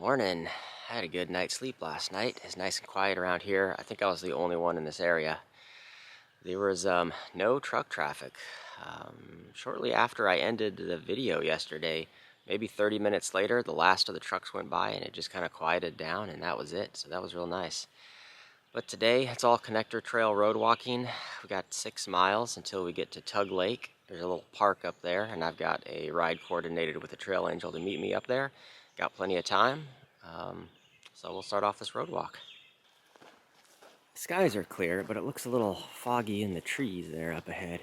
Morning. I had a good night's sleep last night. It's nice and quiet around here. I think I was the only one in this area. There was no truck traffic. Shortly after I ended the video yesterday, maybe 30 minutes later, the last of the trucks went by and it just kind of quieted down, and that was it. So that was real nice. But today, it's all connector trail road walking. We got 6 miles until we get to Tug Lake. There's a little park up there, and I've got a ride coordinated with a trail angel to meet me up there. Got plenty of time, so we'll start off this road walk. The skies are clear, but it looks a little foggy in the trees there up ahead.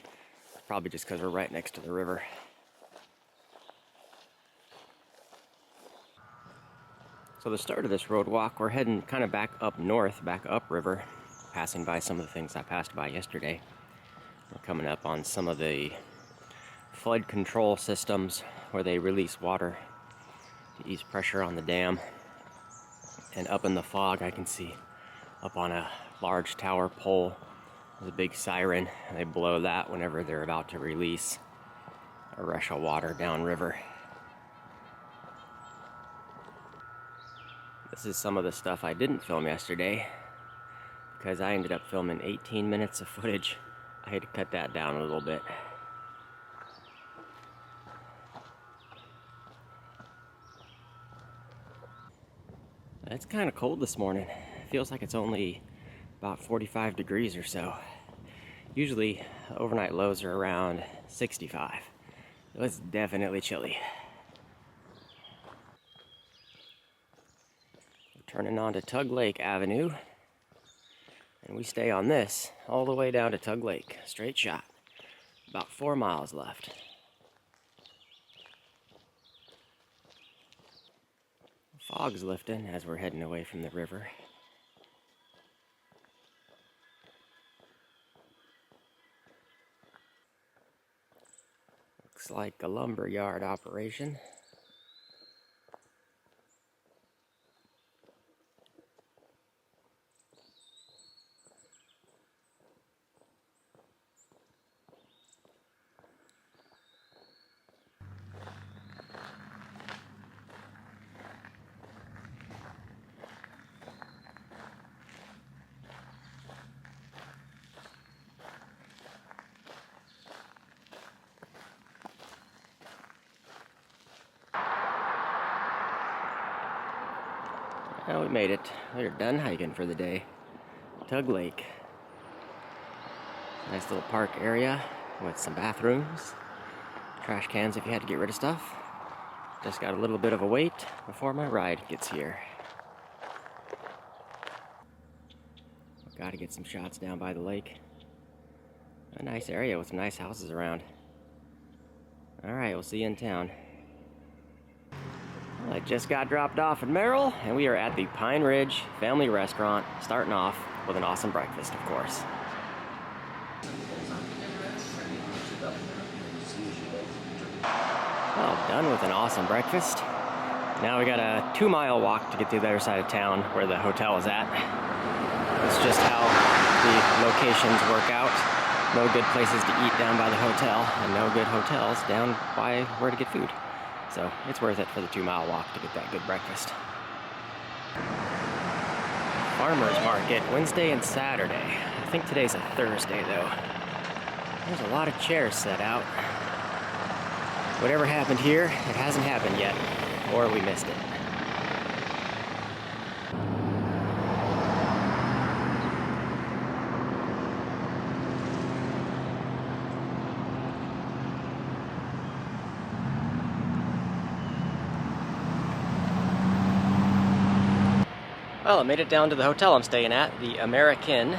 Probably just because we're right next to the river. So the start of this road walk, we're heading kind of back up north, back upriver, passing by some of the things I passed by yesterday. We're coming up on some of the flood control systems where they release water to ease pressure on the dam. And up in the fog, I can see up on a large tower pole, there's a big siren, and they blow that whenever they're about to release a rush of water downriver. This is some of the stuff I didn't film yesterday because I ended up filming 18 minutes of footage. I had to cut that down a little bit. It's kind of cold this morning. It feels like it's only about 45 degrees or so. Usually overnight lows are around 65. So it's definitely chilly. Turning onto Tug Lake Avenue, and we stay on this all the way down to Tug Lake, straight shot. About 4 miles left. Fog's lifting as we're heading away from the river. Looks like a lumber yard operation. Well, we made it. We're done hiking for the day. Tug Lake. Nice little park area with some bathrooms, trash cans if you had to get rid of stuff. Just got a little bit of a wait before my ride gets here. Got to get some shots down by the lake. A nice area with some nice houses around. Alright, we'll see you in town. Well, I just got dropped off at Merrill, and we are at the Pine Ridge Family Restaurant, starting off with an awesome breakfast, of course. Well, done with an awesome breakfast. Now we got a 2-mile walk to get to the other side of town where the hotel is at. It's just how the locations work out. No good places to eat down by the hotel, and no good hotels down by where to get food. So it's worth it for the 2-mile walk to get that good breakfast. Farmers Market, Wednesday and Saturday. I think today's a Thursday though. There's a lot of chairs set out. Whatever happened here, it hasn't happened yet, or we missed it. Well, I made it down to the hotel I'm staying at, the American,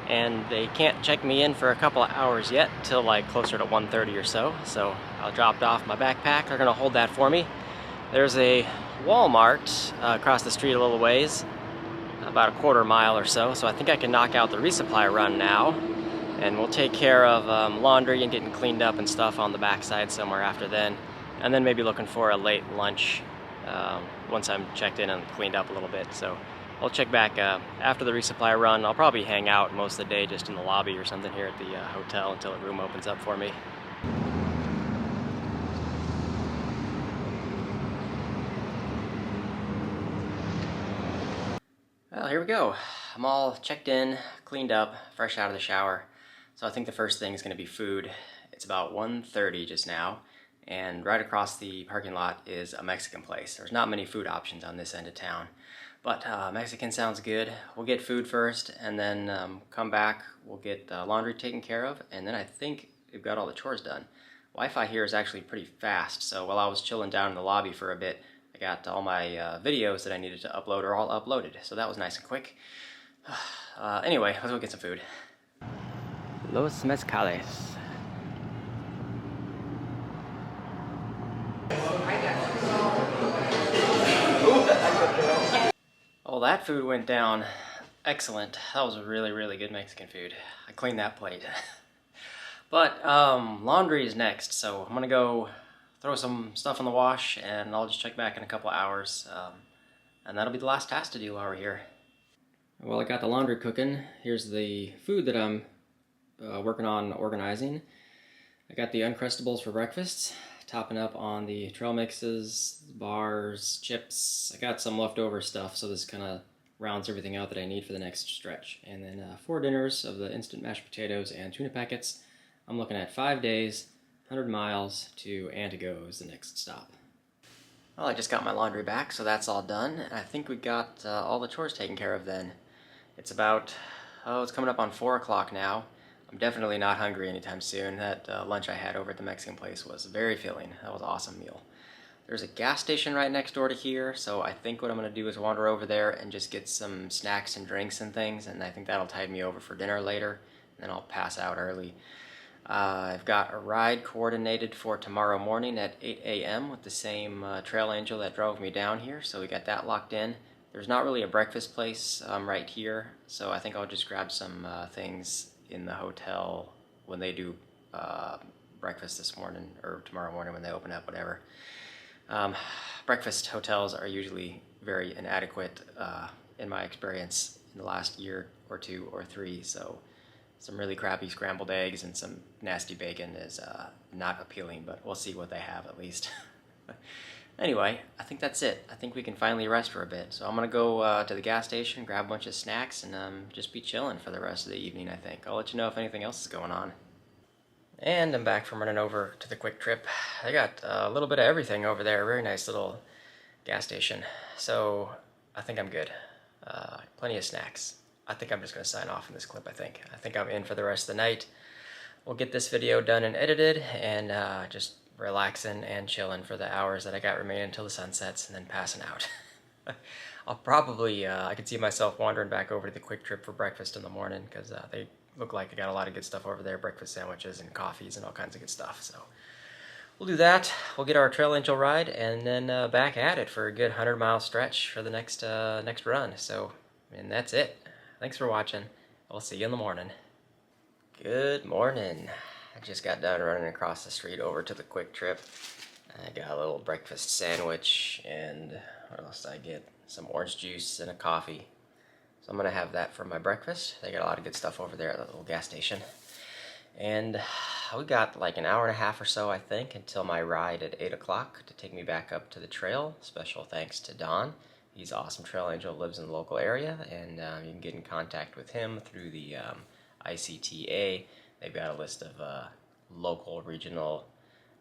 and they can't check me in for a couple of hours yet, till like closer to 1:30 or so. So I dropped off my backpack. They're gonna hold that for me. There's a Walmart across the street a little ways, about a 1/4 mile or so. So I think I can knock out the resupply run now, and we'll take care of laundry and getting cleaned up and stuff on the backside somewhere after then, and then maybe looking for a late lunch once I'm checked in and cleaned up a little bit. So I'll check back after the resupply run. I'll probably hang out most of the day just in the lobby or something here at the hotel until a room opens up for me. Well, here we go. I'm all checked in, cleaned up, fresh out of the shower. So I think the first thing is going to be food. It's about 1:30 just now, and right across the parking lot is a Mexican place. There's not many food options on this end of town, but Mexican sounds good. We'll get food first, and then come back. We'll get laundry taken care of, and then I think we've got all the chores done. Wi-Fi here is actually pretty fast, so while I was chilling down in the lobby for a bit, I got all my videos that I needed to upload are all uploaded, so that was nice and quick. Anyway, let's go get some food. Los Mezcales. Well, that food went down excellent. That was really, really good Mexican food. I cleaned that plate. But laundry is next, so I'm gonna go throw some stuff in the wash, and I'll just check back in a couple of hours, and that'll be the last task to do while we're here. Well, I got the laundry cooking. Here's the food that I'm working on organizing. I got the Uncrustables for breakfast, topping up on the trail mixes, bars, chips. I got some leftover stuff, so this kind of rounds everything out that I need for the next stretch. And then 4 dinners of the instant mashed potatoes and tuna packets. I'm looking at 5 days, 100 miles to Antigo is the next stop. Well, I just got my laundry back, so that's all done. I think we got all the chores taken care of then. It's about, it's coming up on 4 o'clock now. I'm definitely not hungry anytime soon. That lunch I had over at the Mexican place was very filling. That was an awesome meal. There's a gas station right next door to here, so I think what I'm going to do is wander over there and just get some snacks and drinks and things, and I think that'll tide me over for dinner later, and then I'll pass out early. I've got a ride coordinated for tomorrow morning at 8 a.m. with the same trail angel that drove me down here, so we got that locked in. There's not really a breakfast place right here, so I think I'll just grab some things in the hotel when they do breakfast this morning, or tomorrow morning when they open up, whatever. Breakfast hotels are usually very inadequate in my experience in the last year or 2 or 3, so some really crappy scrambled eggs and some nasty bacon is not appealing, but we'll see what they have at least. Anyway, I think that's it. I think we can finally rest for a bit. So I'm going to go to the gas station, grab a bunch of snacks, and just be chilling for the rest of the evening, I think. I'll let you know if anything else is going on. And I'm back from running over to the Quick Trip. I got a little bit of everything over there. Very nice little gas station. So I think I'm good. Plenty of snacks. I think I'm just going to sign off in this clip, I think I'm in for the rest of the night. We'll get this video done and edited, and just relaxing and chilling for the hours that I got remaining until the sun sets, and then passing out. I'll probably, I could see myself wandering back over to the Quick Trip for breakfast in the morning, because they look like they got a lot of good stuff over there, breakfast sandwiches and coffees and all kinds of good stuff. So we'll do that. We'll get our Trail Angel ride, and then back at it for a good 100-mile stretch for the next run. So, and that's it. Thanks for watching. I'll see you in the morning. Good morning. I just got done running across the street over to the Quick Trip. I got a little breakfast sandwich, and what else did I get? Some orange juice and a coffee. So I'm gonna have that for my breakfast. They got a lot of good stuff over there at the little gas station. And we got like an hour and a half or so, I think, until my ride at 8 o'clock to take me back up to the trail. Special thanks to Don. He's an awesome trail angel, lives in the local area, and you can get in contact with him through the ICTA. They've got a list of local, regional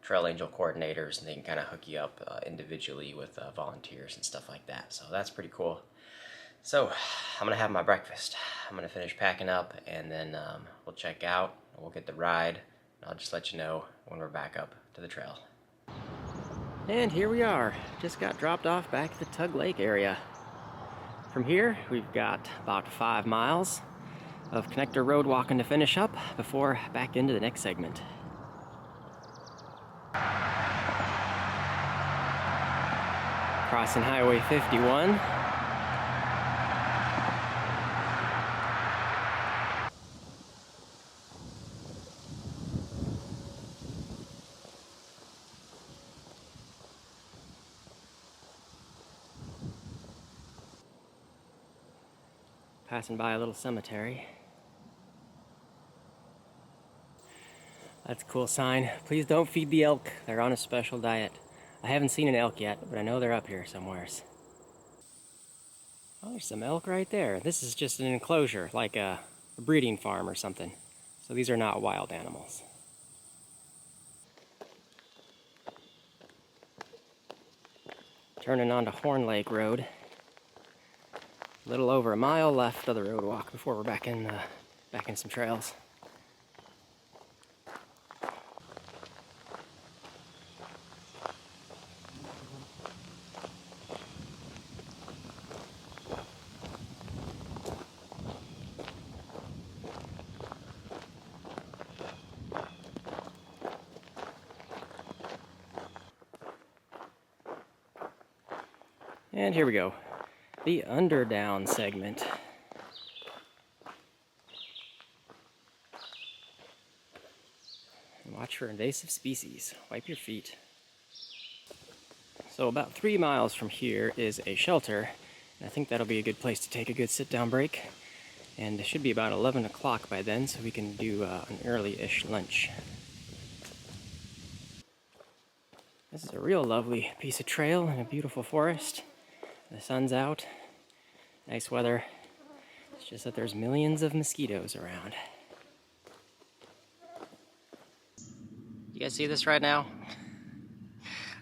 trail angel coordinators, and they can kind of hook you up individually with volunteers and stuff like that. So that's pretty cool. So I'm going to have my breakfast. I'm going to finish packing up, and then we'll check out. We'll get the ride, and I'll just let you know when we're back up to the trail. And here we are. Just got dropped off back at the Tug Lake area. From here, we've got about 5 miles of connector road walking to finish up before back into the next segment. Crossing Highway 51. Passing by a little cemetery. That's a cool sign. Please don't feed the elk. They're on a special diet. I haven't seen an elk yet, but I know they're up here somewheres. Oh, there's some elk right there. This is just an enclosure, like a breeding farm or something. So these are not wild animals. Turning onto Horn Lake Road. A little over a mile left of the road walk before we're back in some trails. And here we go. The Underdown segment. And watch for invasive species. Wipe your feet. So about 3 miles from here is a shelter. And I think that'll be a good place to take a good sit-down break. And it should be about 11 o'clock by then, so we can do an early-ish lunch. This is a real lovely piece of trail in a beautiful forest. The sun's out. Nice weather. It's just that there's millions of mosquitoes around. You guys see this right now?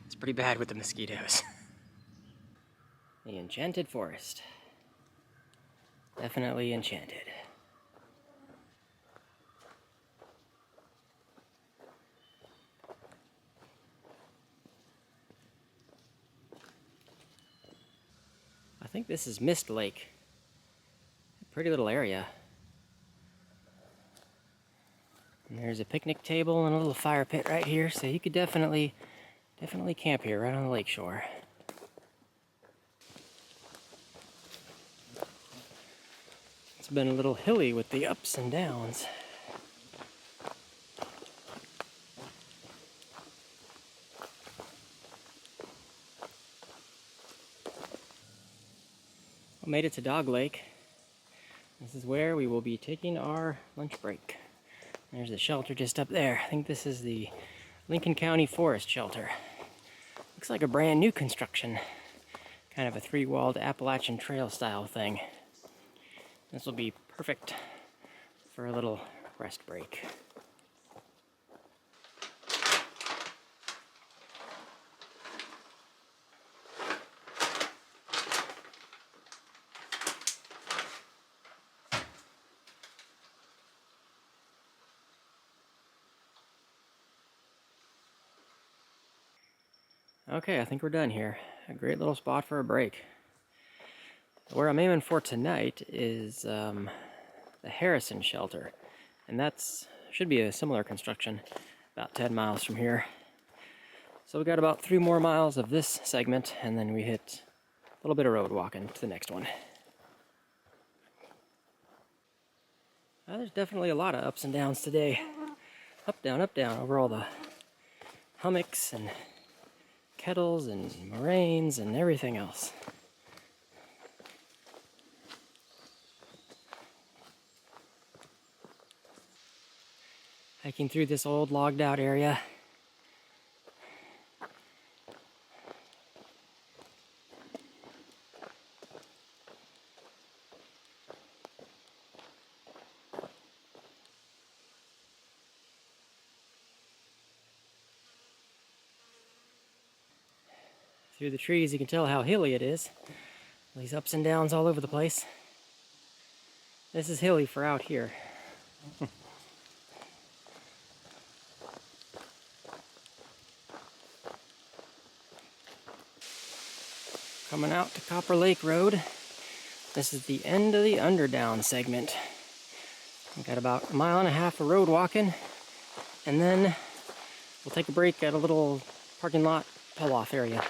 It's pretty bad with the mosquitoes. The Enchanted Forest. Definitely enchanted. I think this is Mist Lake. Pretty little area. And there's a picnic table and a little fire pit right here, so you could definitely camp here right on the lake shore. It's been a little hilly with the ups and downs. I made it to Tug Lake. This is where we will be taking our lunch break. There's the shelter just up there. I think this is the Lincoln County Forest Shelter. Looks like a brand new construction. Kind of a three-walled Appalachian Trail style thing. This will be perfect for a little rest break. Okay, I think we're done here. A great little spot for a break. Where I'm aiming for tonight is the Harrison Shelter, and that's should be a similar construction, about 10 miles from here. So we got about 3 more miles of this segment, and then we hit a little bit of road walking to the next one. There's definitely a lot of ups and downs today. Up, down, over all the hummocks and kettles and moraines and everything else. Hiking through this old logged out area. Through the trees you can tell how hilly it is. These ups and downs all over the place. This is hilly for out here. Coming out to Copper Lake Road. This is the end of the Underdown segment. We've got about 1.5 miles of road walking, and then we'll take a break at a little parking lot pull-off area.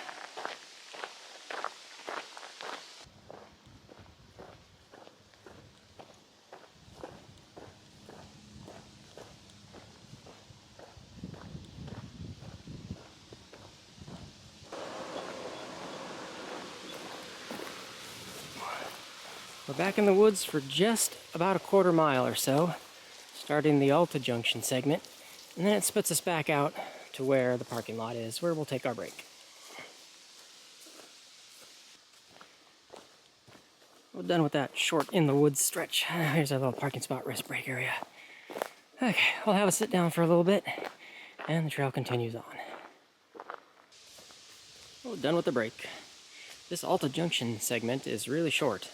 We're back in the woods for just about a 1/4 mile or so, starting the Alta Junction segment, and then it spits us back out to where the parking lot is, where we'll take our break. We're done with that short in the woods stretch. Here's our little parking spot rest break area. Okay, we'll have a sit down for a little bit, and the trail continues on. We're done with the break. This Alta Junction segment is really short.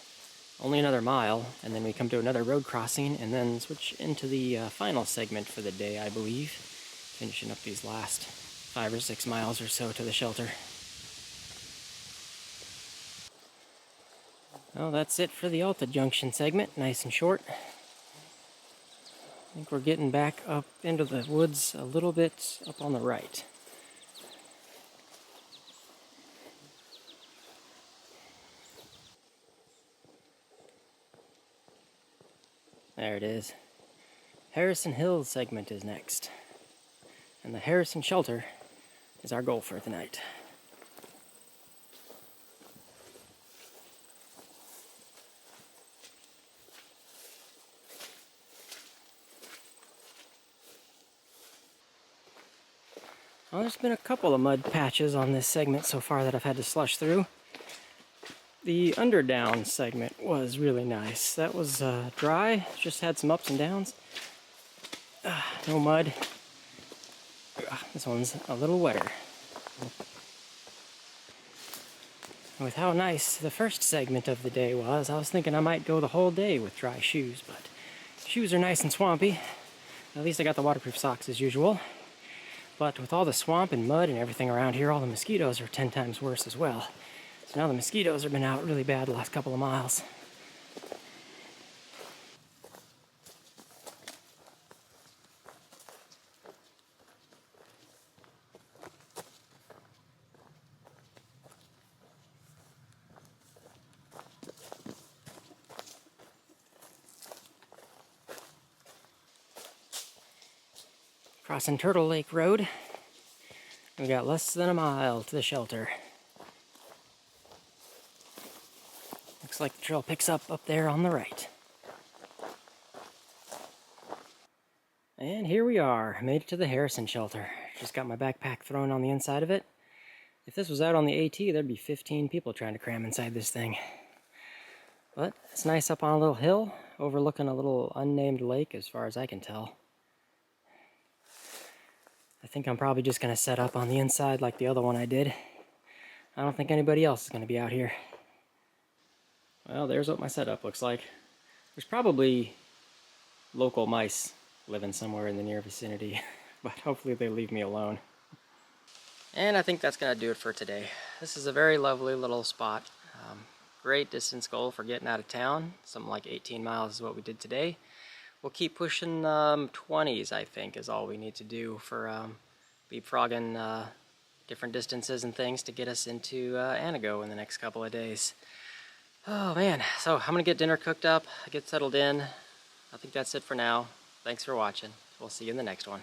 Only another mile, and then we come to another road crossing, and then switch into the final segment for the day, I believe. Finishing up these last 5 or 6 miles or so to the shelter. Well, that's it for the Alta Junction segment, nice and short. I think we're getting back up into the woods a little bit up on the right. There it is. Harrison Hills segment is next. And the Harrison Shelter is our goal for the night. Well, there's been a couple of mud patches on this segment so far that I've had to slush through. The Underdown segment was really nice. That was dry, just had some ups and downs. No mud. This one's a little wetter. With how nice the first segment of the day was, I was thinking I might go the whole day with dry shoes, but shoes are nice and swampy. At least I got the waterproof socks as usual. But with all the swamp and mud and everything around here, all the mosquitoes are 10 times worse as well. So now the mosquitoes have been out really bad the last couple of miles. Crossing Turtle Lake Road. We got less than a mile to the shelter. Looks like the trail picks up there on the right. And here we are, made it to the Harrison Shelter. Just got my backpack thrown on the inside of it. If this was out on the AT, there'd be 15 people trying to cram inside this thing. But it's nice up on a little hill, overlooking a little unnamed lake as far as I can tell. I think I'm probably just going to set up on the inside like the other one I did. I don't think anybody else is going to be out here. Well, there's what my setup looks like. There's probably local mice living somewhere in the near vicinity, but hopefully they leave me alone. And I think that's going to do it for today. This is a very lovely little spot. Great distance goal for getting out of town. Something like 18 miles is what we did today. We'll keep pushing 20s, I think, is all we need to do for leapfrogging different distances and things to get us into Anago in the next couple of days. Oh man, so I'm gonna get dinner cooked up, get settled in. I think that's it for now. Thanks for watching. We'll see you in the next one.